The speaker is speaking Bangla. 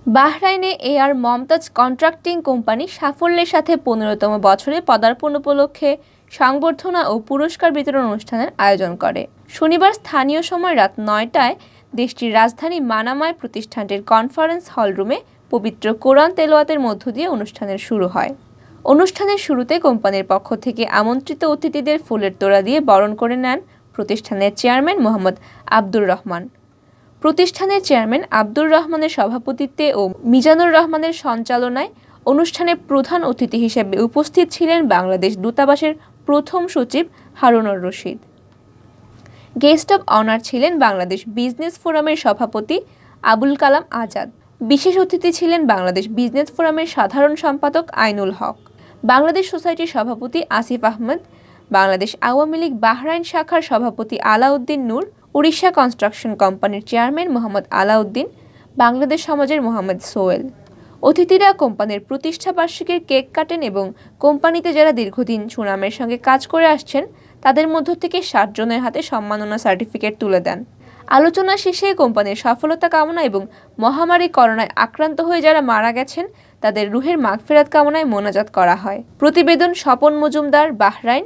বাহরাইনে এআর মমতাজ কন্ট্রাক্টিং কোম্পানি সাফল্যের সাথে ১৫তম বছরে পদার্পণ উপলক্ষে সংবর্ধনা ও পুরস্কার বিতরণ অনুষ্ঠানের আয়োজন করে। শনিবার স্থানীয় সময় রাত ৯টায় দেশটির রাজধানী মানামায় প্রতিষ্ঠানটির কনফারেন্স হলরুমে পবিত্র কোরআন তেলাওয়াতের মধ্য দিয়ে অনুষ্ঠানের শুরু হয়। অনুষ্ঠানের শুরুতে কোম্পানির পক্ষ থেকে আমন্ত্রিত অতিথিদের ফুলের তোড়া দিয়ে বরণ করে নেন প্রতিষ্ঠানের চেয়ারম্যান মোহাম্মদ আব্দুর রহমান। প্রতিষ্ঠানের চেয়ারম্যান আব্দুর রহমানের সভাপতিত্বে ও মিজানুর রহমানের সঞ্চালনায় অনুষ্ঠানে প্রধান অতিথি হিসেবে উপস্থিত ছিলেন বাংলাদেশ দূতাবাসের প্রথম সচিব Harunur Rashid. Guest of honour ছিলেন বাংলাদেশ বিজনেস ফোরামের সভাপতি আবুল কালাম আজাদ। বিশেষ অতিথি ছিলেন বাংলাদেশ বিজনেস ফোরামের সাধারণ সম্পাদক আইনুল হক, বাংলাদেশ সোসাইটির সভাপতি আসিফ আহমেদ, বাংলাদেশ আওয়ামী লীগ বাহরাইন শাখার সভাপতি আলাউদ্দিন নূর, উড়িষ্যা কনস্ট্রাকশন কোম্পানির চেয়ারম্যান মোহাম্মদ আলাউদ্দিন, বাংলাদেশ সমাজের মোহাম্মদ সোহেল। অতিথিরা কোম্পানির প্রতিষ্ঠাবার্ষিকীর কেক কাটেন এবং কোম্পানিতে যারা দীর্ঘদিন সুনামের সঙ্গে কাজ করে আসছেন তাদের মধ্য থেকে ৬০ জনের হাতে সম্মাননা সার্টিফিকেট তুলে দেন। আলোচনা শেষে কোম্পানির সফলতা কামনা এবং মহামারী করোনায় আক্রান্ত হয়ে যারা মারা গেছেন তাদের রুহের মাগফিরাত কামনায় মোনাজাত করা হয়। প্রতিবেদন স্বপন মজুমদার, বাহরাইন।